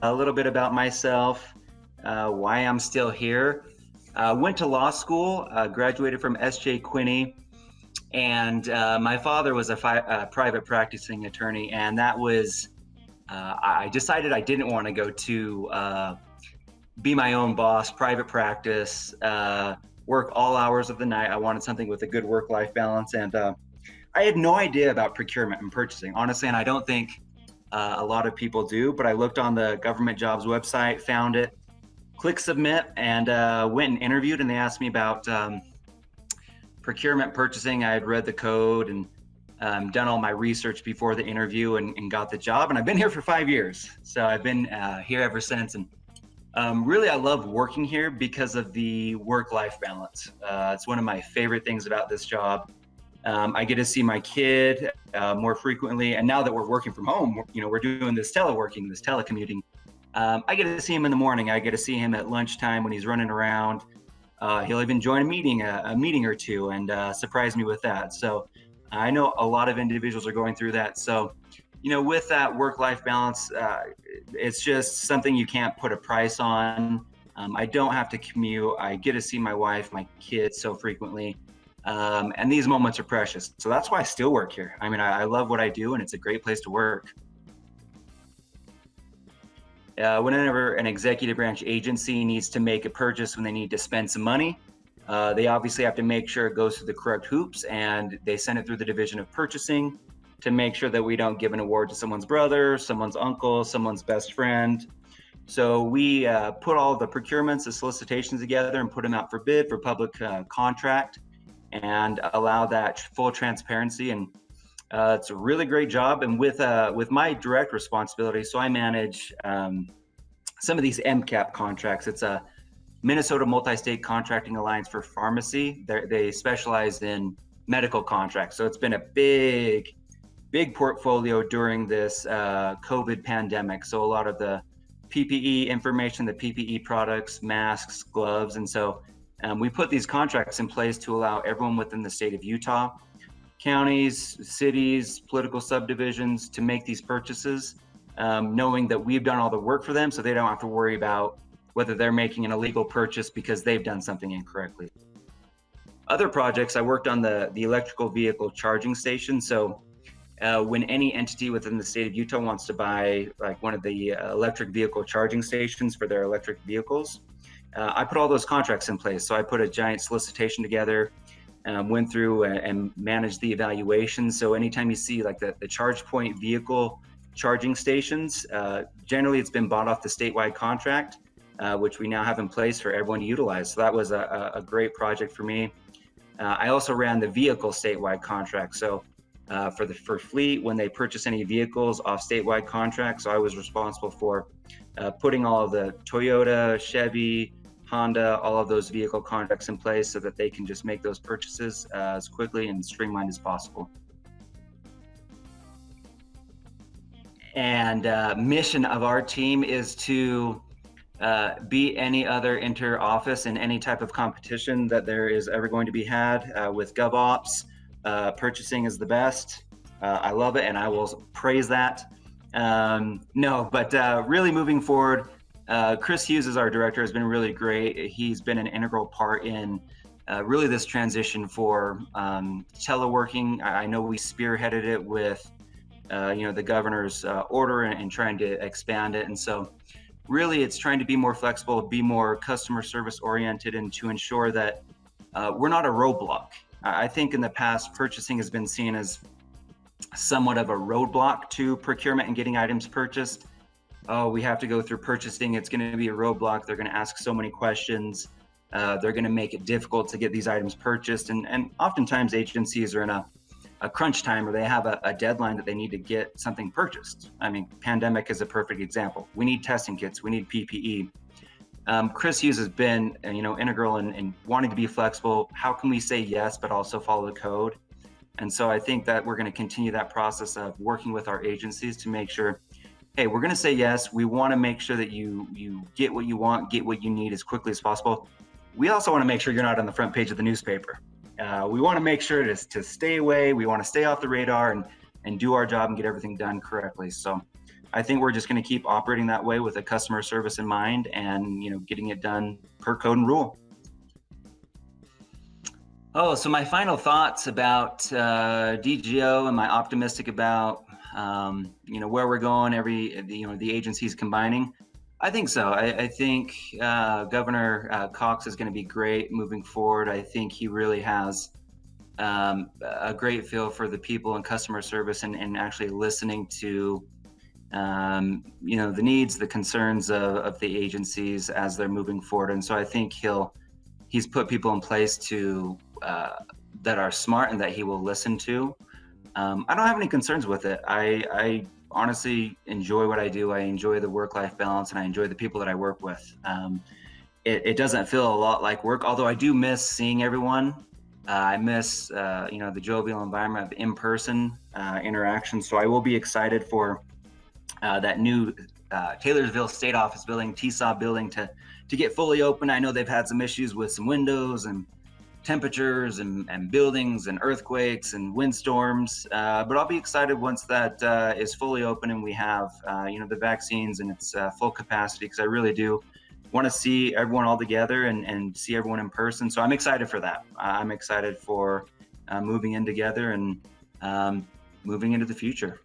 A little bit about myself, why I'm still here. Went to law school, graduated from S.J. Quinney, and my father was a private practicing attorney, and that was, I decided I didn't want to go to be my own boss, private practice, work all hours of the night. I wanted something with a good work-life balance, and I had no idea about procurement and purchasing, honestly, and I don't think a lot of people do, but I looked on the government jobs website, found it, clicked submit, and went and interviewed, and they asked me about procurement purchasing. I had read the code and done all my research before the interview and got the job, and I've been here for 5 years. So I've been here ever since, and really I love working here because of the work-life balance. It's one of my favorite things about this job. I get to see my kid more frequently, and now that we're working from home, we're doing this teleworking, this telecommuting. I get to see him in the morning. I get to see him at lunchtime when he's running around. He'll even join a meeting or two, and surprise me with that. So I know a lot of individuals are going through that. So, with that work-life balance, it's just something you can't put a price on. I don't have to commute. I get to see my wife, my kids so frequently. And these moments are precious. So that's why I still work here. I mean, I love what I do, and it's a great place to work. Whenever an executive branch agency needs to make a purchase, when they need to spend some money, they obviously have to make sure it goes through the correct hoops, and they send it through the Division of Purchasing to make sure that we don't give an award to someone's brother, someone's uncle, someone's best friend. So we put all the procurements, the solicitations together and put them out for bid for public contract, and allow that full transparency. And it's a really great job. And with my direct responsibility, so I manage some of these MCAP contracts. It's a Minnesota Multi-State Contracting Alliance for Pharmacy. They specialize in medical contracts. So it's been a big portfolio during this COVID pandemic. So a lot of the PPE information, the PPE products, masks, gloves. And so we put these contracts in place to allow everyone within the state of Utah, counties, cities, political subdivisions, to make these purchases, knowing that we've done all the work for them, so they don't have to worry about whether they're making an illegal purchase because they've done something incorrectly. Other projects, I worked on the electrical vehicle charging station. So when any entity within the state of Utah wants to buy like one of the electric vehicle charging stations for their electric vehicles, I put all those contracts in place. So I put a giant solicitation together, went through and managed the evaluation. So anytime you see like the charge point vehicle charging stations, generally it's been bought off the statewide contract, which we now have in place for everyone to utilize. So that was a great project for me. I also ran the vehicle statewide contract. So for fleet, when they purchase any vehicles off statewide contracts, so I was responsible for putting all of the Toyota, Chevy, Honda, all of those vehicle contracts in place so that they can just make those purchases as quickly and streamlined as possible. And mission of our team is to beat any other inter-office in any type of competition that there is ever going to be had with GovOps. Purchasing is the best. I love it, and I will praise that. Really moving forward, Chris Hughes is our director, has been really great. He's been an integral part in really this transition for teleworking. I know we spearheaded it with the governor's order and trying to expand it. And so really it's trying to be more flexible, be more customer service oriented, and to ensure that we're not a roadblock. I think in the past, purchasing has been seen as somewhat of a roadblock to procurement and getting items purchased. Oh, we have to go through purchasing. It's going to be a roadblock. They're going to ask so many questions. They're going to make it difficult to get these items purchased. And oftentimes agencies are in a crunch time, or they have a deadline that they need to get something purchased. I mean, pandemic is a perfect example. We need testing kits. We need PPE. Chris Hughes has been, integral in wanting to be flexible. How can we say yes, but also follow the code? And so I think that we're going to continue that process of working with our agencies to make sure, hey, we're going to say yes. We want to make sure that you get what you want, get what you need as quickly as possible. We also want to make sure you're not on the front page of the newspaper. We want to make sure to stay away. We want to stay off the radar and do our job and get everything done correctly. So I think we're just going to keep operating that way with a customer service in mind, and getting it done per code and rule. Oh, so my final thoughts about DGO, am I optimistic about where we're going? The agencies combining. I think so. I think Governor Cox is going to be great moving forward. I think he really has a great feel for the people and customer service, and actually listening to the needs, the concerns of the agencies as they're moving forward. And so I think he's put people in place that are smart and that he will listen to. I don't have any concerns with it. I honestly enjoy what I do. I enjoy the work-life balance, and I enjoy the people that I work with. It doesn't feel a lot like work, although I do miss seeing everyone. I miss the jovial environment of in-person interaction. So I will be excited for that new Taylorsville State Office building, TSAW building, to get fully open. I know they've had some issues with some windows and temperatures and buildings and earthquakes and windstorms, but I'll be excited once that is fully open and we have the vaccines and its full capacity, because I really do want to see everyone all together and see everyone in person. So I'm excited for that. I'm excited for moving in together and moving into the future.